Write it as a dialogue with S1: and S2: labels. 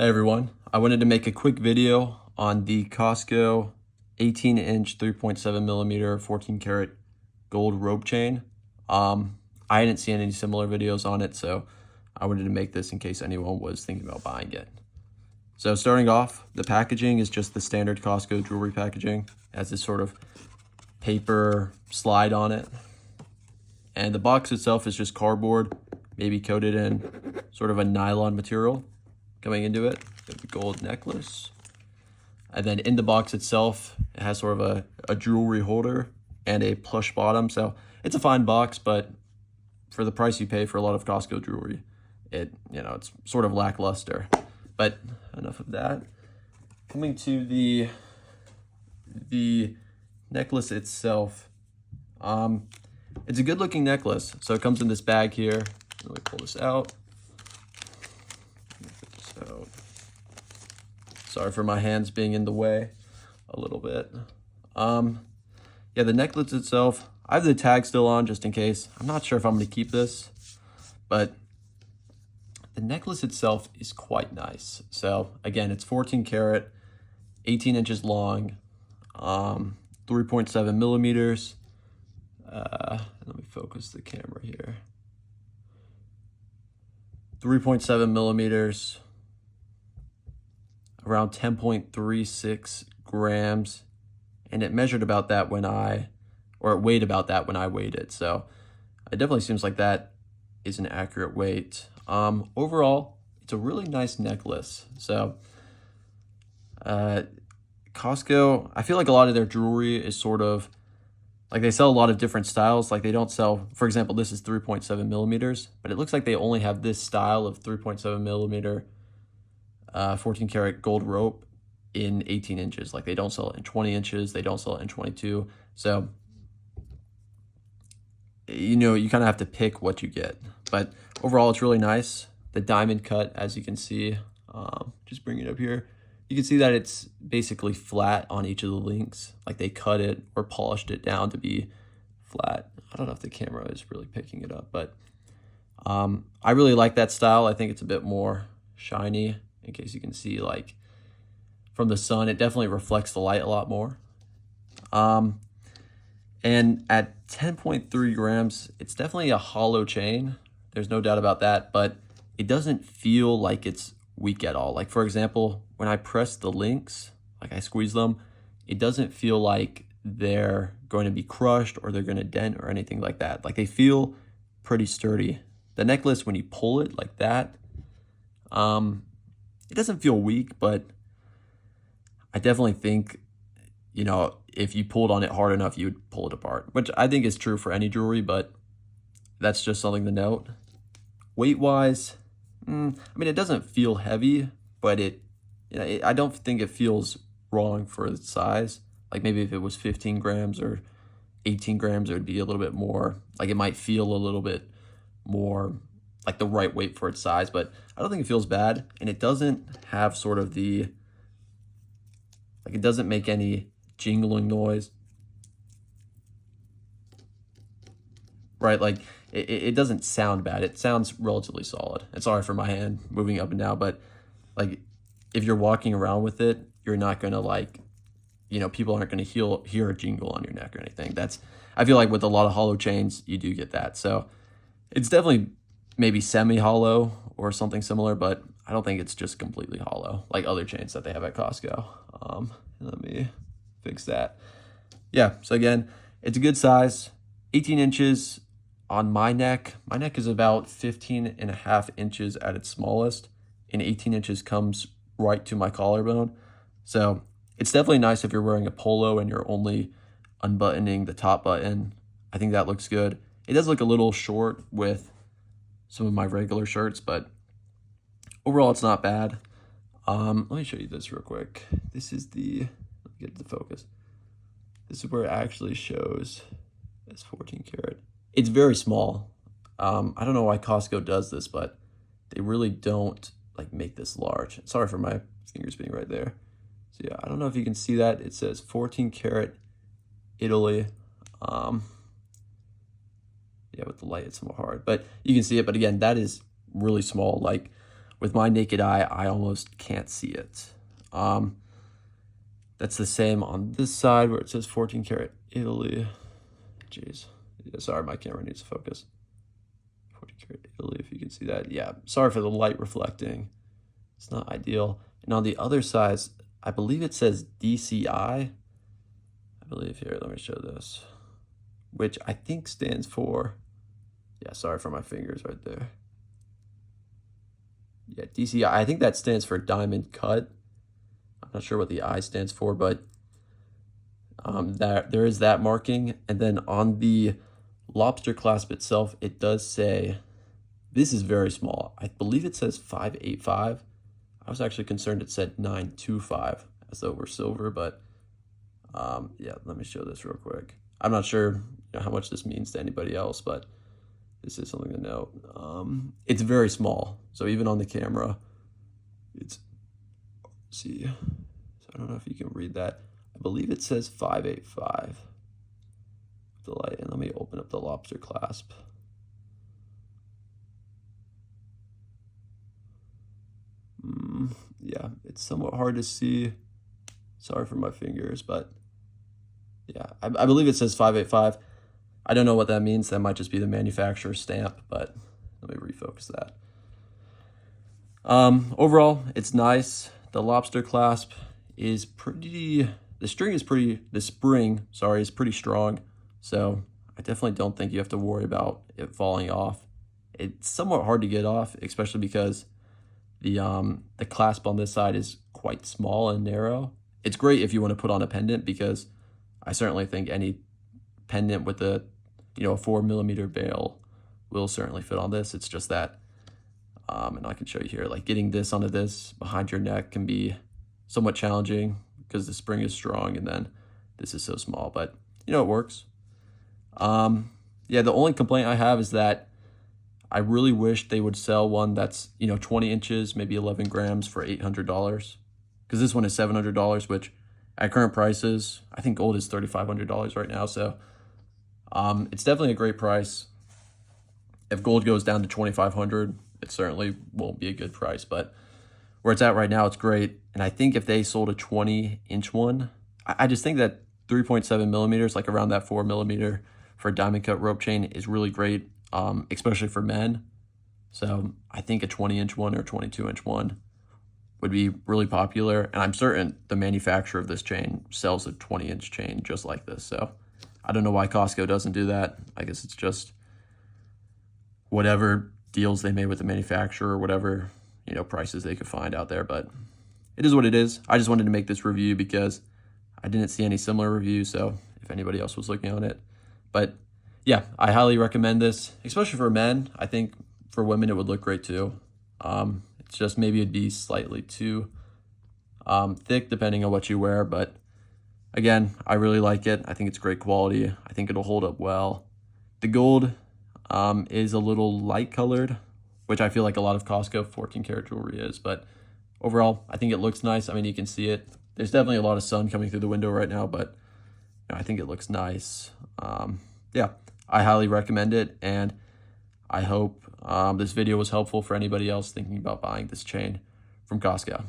S1: Hey everyone, I wanted to make a quick video on the Costco 18-inch 3.7 millimeter 14 karat gold rope chain. I hadn't seen any similar videos on it, so I wanted to make this in case anyone was thinking about buying it. So starting off, the packaging is just the standard Costco jewelry packaging. It has this sort of paper slide on it. And the box itself is just cardboard, maybe coated in sort of a nylon material. Coming into it, the gold necklace. And then in the box itself, it has sort of a jewelry holder and a plush bottom. So it's a fine box, but for the price you pay for a lot of Costco jewelry, it's sort of lackluster. But enough of that. Coming to the necklace itself, it's a good looking necklace. So it comes in this bag here. Let me pull this out. Sorry for my hands being in the way a little bit. Yeah, the necklace itself, I have the tag still on just in case. I'm not sure if I'm going to keep this, but the necklace itself is quite nice. So again, it's 14 karat, 18 inches long, 3.7 millimeters. Let me focus the camera here. 3.7 millimeters. Around 10.36 grams, and it measured about that it weighed about that when I weighed it. So it definitely seems like that is an accurate weight. Overall, it's a really nice necklace. So Costco, I feel like a lot of their jewelry is sort of like they sell a lot of different styles. Like they don't sell, for example, this is 3.7 millimeters, but it looks like they only have this style of 3.7 millimeter 14 karat gold rope in 18 inches. Like they don't sell it in 20 inches. They don't sell it in 22. So, you kind of have to pick what you get. But overall, it's really nice. The diamond cut, as you can see, just bring it up here. You can see that it's basically flat on each of the links. Like they cut it or polished it down to be flat. I don't know if the camera is really picking it up, but I really like that style. I think it's a bit more shiny. In case you can see, like from the sun, it definitely reflects the light a lot more. And at 10.3 grams, it's definitely a hollow chain. There's no doubt about that, but it doesn't feel like it's weak at all. Like for example, when I press the links, like I squeeze them, it doesn't feel like they're going to be crushed or they're going to dent or anything like that. Like they feel pretty sturdy. The necklace, when you pull it like that, it doesn't feel weak, but I definitely think, if you pulled on it hard enough, you would pull it apart, which I think is true for any jewelry, but that's just something to note. Weight-wise, it doesn't feel heavy, but I don't think it feels wrong for its size. Like maybe if it was 15 grams or 18 grams, it would be a little bit more, like it might feel a little bit more like the right weight for its size, but I don't think it feels bad. And it doesn't have sort of it doesn't make any jingling noise, right? Like it doesn't sound bad. It sounds relatively solid. And sorry for my hand moving up and down, but like if you're walking around with it, you're not gonna people aren't gonna hear a jingle on your neck or anything. I feel like with a lot of hollow chains, you do get that. So it's definitely maybe semi-hollow or something similar, but I don't think it's just completely hollow like other chains that they have at Costco. Let me fix that. Yeah, so again, it's a good size, 18 inches on my neck. My neck is about 15.5 inches at its smallest, and 18 inches comes right to my collarbone. So it's definitely nice if you're wearing a polo and you're only unbuttoning the top button. I think that looks good. It does look a little short with some of my regular shirts, but overall it's not bad. Let me show you this real quick. This is let me get the focus. This is where it actually shows as 14 karat. It's very small. I don't know why Costco does this, but they really don't make this large. Sorry for my fingers being right there. So yeah, I don't know if you can see that. It says 14 karat Italy. Yeah, with the light, it's more hard, but you can see it. But again, that is really small. Like with my naked eye, I almost can't see it. That's the same on this side where it says 14 karat Italy. Jeez. Yeah, sorry, my camera needs to focus. 14 karat Italy, if you can see that. Yeah, sorry for the light reflecting. It's not ideal. And on the other side, I believe it says DCI. I believe here, let me show this, which I think stands for, yeah, sorry for my fingers right there. Yeah, DCI, I think that stands for diamond cut. I'm not sure what the I stands for, but there is that marking. And then on the lobster clasp itself, it does say, this is very small. I believe it says 585. I was actually concerned it said 925 as though it were silver, but yeah, let me show this real quick. I'm not sure how much this means to anybody else, but this is something to note. It's very small, so even on the camera, it's, see, so I don't know if you can read that. I believe it says 585. The light, and let me open up the lobster clasp. Yeah, it's somewhat hard to see. Sorry for my fingers, but yeah, I believe it says 585. I don't know what that means. That might just be the manufacturer stamp, but let me refocus that. Overall, it's nice. The lobster clasp is pretty, the spring is pretty strong. So I definitely don't think you have to worry about it falling off. It's somewhat hard to get off, especially because the clasp on this side is quite small and narrow. It's great if you want to put on a pendant, because I certainly think any pendant with a 4mm bail will certainly fit on this. It's just that, and I can show you here, like getting this onto this behind your neck can be somewhat challenging because the spring is strong and then this is so small, but it works. Yeah, the only complaint I have is that I really wish they would sell one that's 20 inches, maybe 11 grams for $800, because this one is $700, which at current prices, I think gold is $3,500 right now. So it's definitely a great price. If gold goes down to $2,500, it certainly won't be a good price, but where it's at right now, it's great. And I think if they sold a 20-inch one, I just think that 3.7 millimeters, like around that 4mm for a diamond cut rope chain, is really great, especially for men. So I think a 20-inch one or 22-inch one would be really popular. And I'm certain the manufacturer of this chain sells a 20-inch chain just like this. So I don't know why Costco doesn't do that. I guess it's just whatever deals they made with the manufacturer, or whatever prices they could find out there. But it is what it is. I just wanted to make this review because I didn't see any similar reviews, so if anybody else was looking on it. But yeah, I highly recommend this, especially for men. I think for women it would look great too. It's just maybe it'd be slightly too thick depending on what you wear, but again, I really like it. I think it's great quality. I think it'll hold up well. The gold is a little light colored, which I feel like a lot of Costco 14 karat jewelry is, but overall, I think it looks nice. I mean, you can see it. There's definitely a lot of sun coming through the window right now, but I think it looks nice. Yeah, I highly recommend it, and I hope this video was helpful for anybody else thinking about buying this chain from Costco.